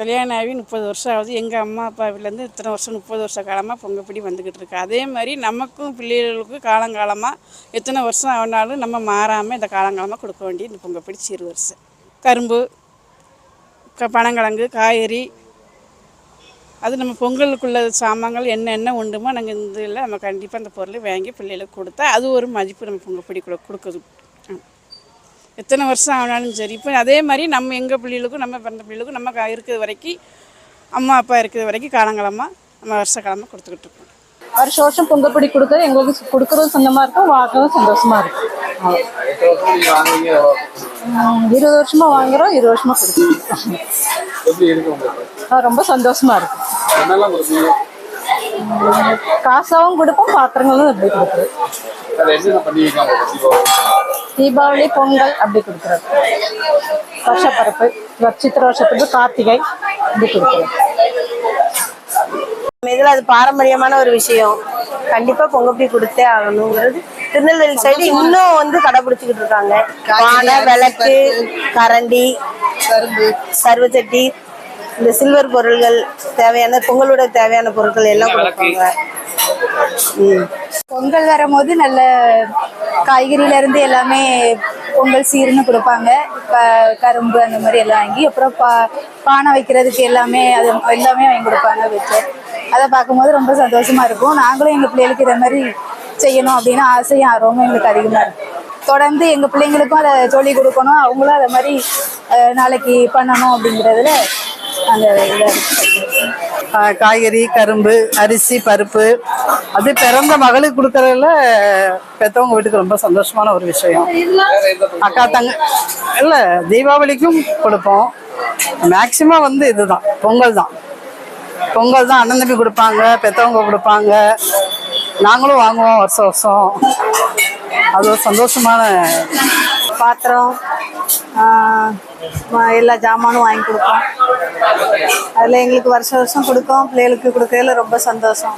கல்யாணம் ஆகி 30 வருஷம் ஆகுது. எங்கள் அம்மா அப்பா வீட்டிலேருந்து இத்தனை வருஷம் 30 வருஷ காலமாக பொங்கப்பிடி வந்துக்கிட்டு இருக்கு. அதே மாதிரி நமக்கும் பிள்ளைகளுக்கும் காலங்காலமாக எத்தனை வருஷம் ஆனாலும் நம்ம மாறாமல் இந்த காலங்காலமாக கொடுக்க வேண்டிய இந்த பொங்கப்பிடி சீர்வரிசை. கரும்பு, பனங்கிழங்கு, காய்கறி, அது நம்ம பொங்கலுக்குள்ள சாமான்கள் என்னென்ன உண்டுமோ நாங்கள் இந்த இதில் நம்ம கண்டிப்பாக அந்த பொருளை வாங்கி பிள்ளைகளுக்கு கொடுத்தா அது ஒரு மதிப்பு நம்ம பொங்கப்பிடி கொடுக்குது. எத்தனை வருஷம் ஆனாலும் சரி. இப்போ அதே மாதிரி நம்ம எங்கள் பிள்ளைகளுக்கும் நம்ம பிறந்த பிள்ளைகளுக்கும் நம்ம இருக்கிற வரைக்கும் அம்மா அப்பா இருக்கிற வரைக்கும் காலங்காலமாக நம்ம வருஷக்காலமாக கொடுத்துக்கிட்டு இருக்கோம். வருஷம் வருஷம் பொங்கப்பிடி கொடுக்குறது எங்களுக்கு கொடுக்குறது சொந்தமாக இருக்கும், வாங்குறதும் சந்தோஷமாக இருக்கும். 20 வருஷமா வாங்குறோம், 20 வருஷமா கொடுக்குறோம். ரொம்ப சந்தோஷமா இருக்கு. காசாவும் கொடுப்போம், பாத்திரங்களும் அப்படி கொடுக்குறது. தீபாவளி, பொங்கல் அப்படி கொடுக்குறது. வருஷப்பரப்பு, சித்திரை வருஷத்துக்கு கார்த்திகை அப்படி கொடுக்குறது. இதில் அது பாரம்பரியமான ஒரு விஷயம். கண்டிப்பா பொங்கப்பிடி கொடுத்தே ஆகணுங்கிறது திருநெல்வேலி சைடு இன்னும் கடைபிடிச்சுக்கிட்டு இருக்காங்க. பானை, விளக்கு, கரண்டி, சர்வச்சட்டி, இந்த சில்வர் பொருள்கள் தேவையான பொங்கலோட தேவையான பொருட்கள் எல்லாம் கொடுப்பாங்க. பொங்கல் வரும்போது நல்ல காய்கறியில இருந்து எல்லாமே பொங்கல் சீர்னு கொடுப்பாங்க. கரும்பு அந்த மாதிரி எல்லாம் வாங்கி, அப்புறம் பானை வைக்கிறதுக்கு எல்லாமே வாங்கி கொடுப்பாங்க வச்சு. அதை பார்க்கும்போது ரொம்ப சந்தோஷமா இருக்கும். நாங்களும் எங்கள் பிள்ளைகளுக்கு இதை மாதிரி செய்யணும் அப்படின்னு ஆசையும் ஆர்வமும் எங்களுக்கு அதிகமாக இருக்கும். தொடர்ந்து எங்கள் பிள்ளைங்களுக்கும் அதை சொல்லி கொடுக்கணும், அவங்களும் அதை மாதிரி நாளைக்கு பண்ணணும் அப்படிங்கிறதுல அந்த இதாக காய்கறி, கரும்பு, அரிசி, பருப்பு அது பிறந்த மகளுக்கு கொடுக்கறதுல பெற்றவங்க வீட்டுக்கு ரொம்ப சந்தோஷமான ஒரு விஷயம். அக்கா தங்க இல்லை, தீபாவளிக்கும் கொடுப்போம். மேக்சிமம் இதுதான் பொங்கல் தான். பொங்கல் தான் அண்ணன் தம்பி கொடுப்பாங்க, பெற்றவங்க கொடுப்பாங்க, நாங்களும் வாங்குவோம் வருஷம் வருஷம். அது ஒரு சந்தோஷமான. பாத்திரம், எல்லா ஜாமானும் வாங்கி கொடுப்போம். அதில் எங்களுக்கு வருஷம் வருஷம் கொடுப்போம். பிள்ளைகளுக்கு கொடுக்கறதுல ரொம்ப சந்தோஷம்.